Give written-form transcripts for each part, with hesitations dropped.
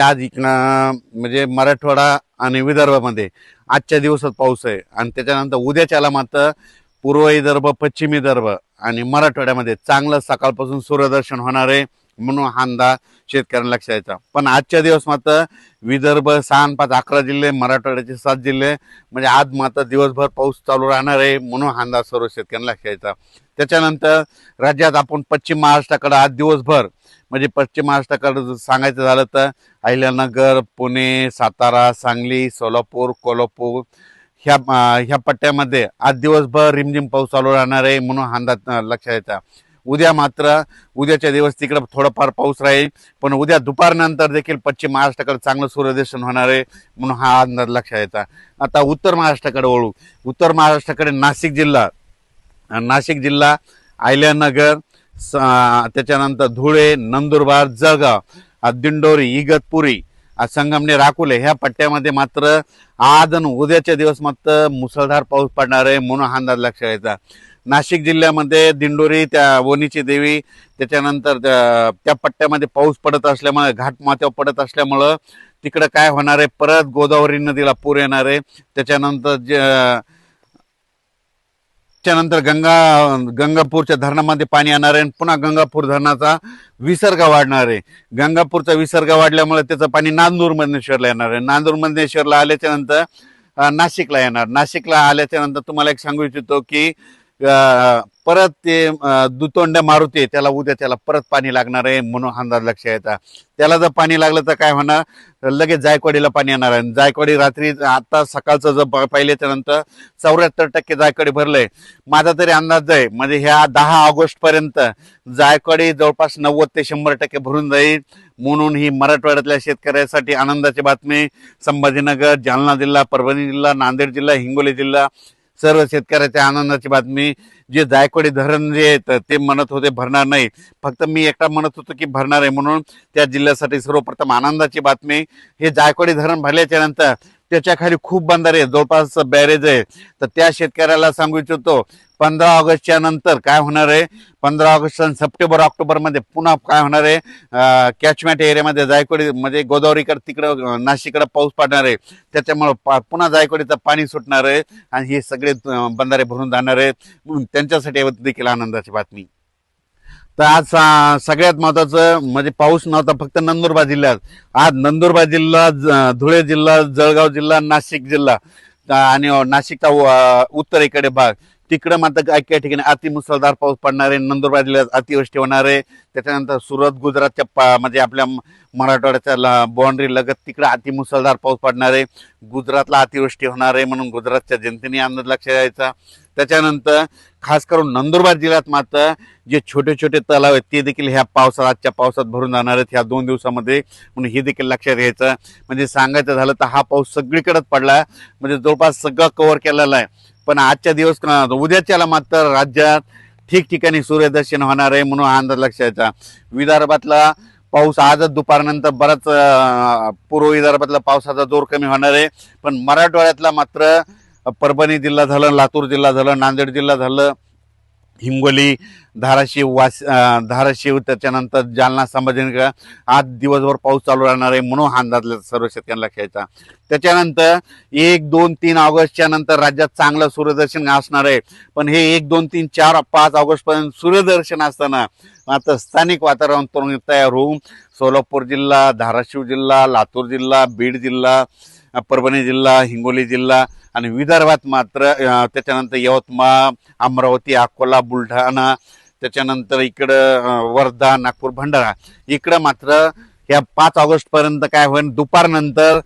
आज इकडं म्हणजे मराठवाडा आणि विदर्भामध्ये आजच्या दिवसात पाऊस आहे आणि त्याच्यानंतर उद्याच्याला मात्र पूर्व विदर्भ, पश्चिम विदर्भ आणि मराठवाड्यामध्ये चांगलं सकाळपासून सूर्यदर्शन होणार आहे म्हणून हा अंदाज शेतकऱ्यांना लक्षात यायचा। पण आजच्या दिवस मात्र विदर्भ 6 आणि 5 11 जिल्हे, मराठवाड्याचे 7 जिल्हे म्हणजे आज मात्र दिवसभर पाऊस चालू राहणार आहे म्हणून हा अंदाज सर्व शेतकऱ्यांना लक्षात यायचा। त्याच्यानंतर राज्यात आपण पश्चिम महाराष्ट्राकडे आज दिवसभर म्हणजे पश्चिम महाराष्ट्राकडे सांगायचं झालं तर अहिल्यानगर, पुणे, सातारा, सांगली, सोलापूर, कोल्हापूर ह्या पट्ट्यामध्ये आज दिवसभर रिमझिम पाऊस चालू राहणार आहे म्हणून हा अंदाज लक्षात यायचा। उद्या मात्र उद्याच्या दिवस तिकडे थोडाफार पाऊस राहील, पण उद्या दुपारनंतर देखील पश्चिम महाराष्ट्राकडे चांगलं सूर्यदर्शन होणार आहे म्हणून हा अंदाज लक्षात यायचा। आता उत्तर महाराष्ट्राकडे वळू। उत्तर महाराष्ट्राकडे नाशिक जिल्हा, अहिल्यानगर, त्याच्यानंतर धुळे, नंदुरबार, जळगाव, दिंडोरी, इगतपुरी, संगमनेर, अकोले ह्या पट्ट्यामध्ये मात्र आज आणि उद्याच्या दिवस मात्र मुसळधार पाऊस पडणार आहे म्हणून हा अंदाज लक्षात यायचा। नाशिक जिल्ह्यामध्ये दिंडोरी, त्या वणीची देवी, त्याच्यानंतर त्या पट्ट्यामध्ये पाऊस पडत असल्यामुळे घाटमाथ्यावर पडत असल्यामुळं तिकडे काय होणार आहे, परत गोदावरी नदीला पूर येणार आहे। त्याच्यानंतर गंगापूरच्या धरणामध्ये पाणी येणार आहे, पुन्हा गंगापूर धरणाचा विसर्ग वाढणार आहे। गंगापूरचा विसर्ग वाढल्यामुळे त्याचं पाणी नांदूर मधनेश्वरला येणार आहे। नांदूर मधनेश्वरला आल्याच्या नंतर नाशिकला येणार। नाशिकला आल्याच्या नंतर तुम्हाला एक सांगू इच्छितो की परत ते दुतोंड्या मारुती त्याला उद्या त्याला परत पाणी लागणार आहे म्हणून अंदाज लक्षात यायचा। त्याला जर पाणी लागलं तर काय होणार, लगेच जायकवाडीला पाणी येणार आहे। जायकवाडी रात्री आता सकाळचं जर पाहिल्याच्या नंतर 74% जायकवाडी भरलंय। माझा तरी अंदाज आहे म्हणजे ह्या 10 ऑगस्ट पर्यंत जायकवाडी जवळपास 90 ते 100% भरून जाईल म्हणून ही मराठवाड्यातल्या शेतकऱ्यांसाठी आनंदाची बातमी। संभाजीनगर, जालना जिल्हा, परभणी जिल्हा, नांदेड जिल्हा, हिंगोली जिल्हा सर्व शेतकऱ्याच्या आनंदाची बातमी। जे जायकवाडी धरण जे आहेत ते म्हणत होते भरणार नाही, फक्त मी एकटा म्हणत होतो की भरणार आहे म्हणून त्या जिल्ह्यासाठी सर्वप्रथम आनंदाची बातमी। हे जायकवाडी धरण भरल्याच्या नंतर त्याच्या खाली खूप बंधारे जवळपास बॅरेज आहे, तर त्या शेतकऱ्याला सांगू इच्छितो 15 ऑगस्टच्या नंतर काय होणार आहे, 15 ऑगस्ट, सप्टेंबर, ऑक्टोबर मध्ये पुन्हा काय होणार आहे, कॅचमेंट एरियामध्ये जायकवाडी म्हणजे गोदावरीकडे तिकडं नाशिककडे पाऊस पडणार आहे, त्याच्यामुळे पुन्हा जायकवाडीचं पाणी सुटणार आहे आणि हे सगळे बंधारे भरून जाणार आहे म्हणून त्यांच्यासाठी देखील आनंदाची बातमी। तर आज सगळ्यात महत्वाचं म्हणजे पाऊस नव्हता फक्त नंदुरबार जिल्ह्यात। आज नंदुरबार जिल्हा, धुळे जिल्हा, जळगाव जिल्हा, नाशिक जिल्हा आणि नाशिकचा उत्तरेकडे भाग तिकडे मात्र काही काही ठिकाणी अतिमुसळधार पाऊस पडणार आहे। नंदुरबार जिल्ह्यात अतिवृष्टी होणार आहे। त्याच्यानंतर सुरत, गुजरातच्या म्हणजे आपल्या मराठवाड्याच्या बाउंड्री लगत तिकडे अतिमुसळधार पाऊस पडणार आहे। गुजरातला अतिवृष्टी होणार आहे म्हणून गुजरातच्या जनतेने अंदाज लक्षात द्यायचा। त्याच्यानंतर खास करून नंदुरबार जिल्ह्यात मात्र जे छोटे छोटे तलाव आहेत ते देखील ह्या पावसात आजच्या पावसात भरून जाणार आहेत ह्या 2 दिवसामध्ये म्हणून हे देखील लक्षात घ्यायचं। म्हणजे सांगायचं झालं तर हा पाऊस सगळीकडेच पडला म्हणजे जवळपास सगळं कव्हर केलेलं आहे। पण आजच्या दिवस उद्याच्याला मात्र राज्यात ठिकठिकाणी सूर्यदर्शन होणार आहे म्हणून अंदाज लक्षात यायचा। विदर्भातला पाऊस आजच दुपारनंतर बराच पूर्व विदर्भातला पावसाचा जोर कमी होणार आहे, पण मराठवाड्यातला मात्र परभणी जिल्हा झालं, लातूर जिल्हा झालं, नांदेड जिल्हा झालं, हिंगोली, धाराशिव, त्याच्यानंतर जालना, संभाजीनगर आज दिवसभर पाऊस चालू राहणार आहे म्हणून हा अंदाज सर्व शेतकऱ्यांना लक्षात यायचा। त्याच्यानंतर 1, 2, 3 ऑगस्टच्या नंतर राज्यात चांगलं सूर्यदर्शन असणार आहे, पण हे 1, 2, 3, 4, 5 ऑगस्ट पर्यंत सूर्यदर्शन असताना आता स्थानिक वातावरण तयार होऊन सोलापूर जिल्हा, धाराशिव जिल्हा, लातूर जिल्हा, बीड जिल्हा, परभणी जिल्हा, हिंगोली जिल्हा आणि विदर्भात मात्र त्याच्यानंतर यवतमाळ, अमरावती, अकोला, बुलढाणा, त्याच्यानंतर इकडं वर्धा, नागपूर, भंडारा इकडं मात्र या 5 ऑगस्ट पर्यंत काय होईल, दुपारनंतर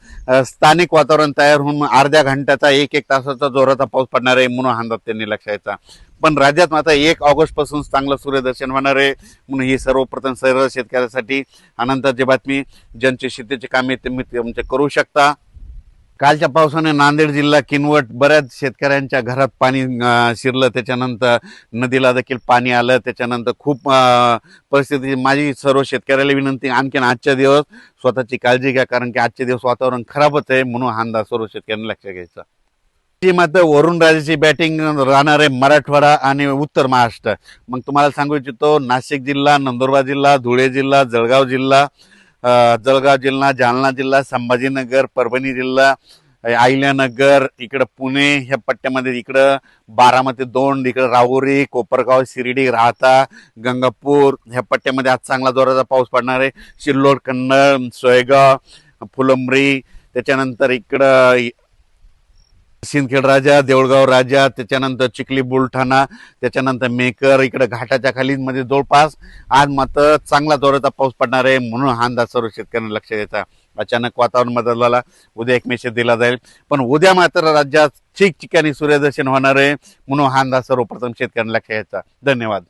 स्थानिक वातावरण तयार होऊन अर्ध्या घंट्याचा 1-1 तासाचा जोराचा पाऊस पडणार आहे म्हणून अंदाज त्यांनी लक्षात यायचा। पण राज्यात मात्र 1 ऑगस्ट पासून चांगलं सूर्यदर्शन होणार आहे म्हणून ही सर्वप्रथम सर्व शेतकऱ्यासाठी आनंदाची बातमी। ज्यांचे शेतीचे कामे तुम्ही करू शकता। कालच्या पावसाने नांदेड जिल्हा, किनवट बऱ्याच शेतकऱ्यांच्या घरात पाणी शिरलं, त्याच्यानंतर नदीला देखील पाणी आलं, त्याच्यानंतर खूप परिस्थिती। माझी सर्व शेतकऱ्याला विनंती आणखीन आजच्या दिवस स्वतःची काळजी घ्या, कारण की आजचे दिवस वातावरण खराबच आहे म्हणून हा अंदाज सर्व शेतकऱ्यांनी लक्षात घ्यायचा। मात्र वरुणराजाची बॅटिंग राहणार आहे मराठवाडा आणि उत्तर महाराष्ट्र। मग तुम्हाला सांगू इच्छितो नाशिक जिल्हा, नंदुरबार जिल्हा, धुळे जिल्हा, जळगाव जिल्हा, जळगाव जिल्हा, जालना जिल्हा, संभाजीनगर, परभणी जिल्हा, अहिल्यानगर, इकडं पुणे ह्या पट्ट्यामध्ये, इकडं बारामती 2, इकडं राहुरी, कोपरगाव, शिर्डी, राहता, गंगापूर ह्या पट्ट्यामध्ये आज चांगला जोराचा पाऊस पडणार आहे. सिल्लोड, कन्नड, सोयगाव, फुलंब्री, त्याच्यानंतर इकडं सिंदखेड राजा, देऊळगाव राजा, त्याच्यानंतर चिखली, बुलढाणा, त्याच्यानंतर मेकर, इकडे घाटाच्या खाली मध्ये जवळपास आज मात्र चांगला जोराचा पाऊस पडणार आहे. म्हणून हा अंदाज सर्व शेतकऱ्यांना लक्ष द्यायचा. अचानक वातावरण बदलला, उद्या एक मेसेज दिला जाईल, पण उद्या मात्र राज्यात ठिकठिकाणी सूर्यदर्शन होणार आहे. म्हणून हा अंदाज सर्वप्रथम शेतकऱ्यांना लक्ष द्यायचा. धन्यवाद.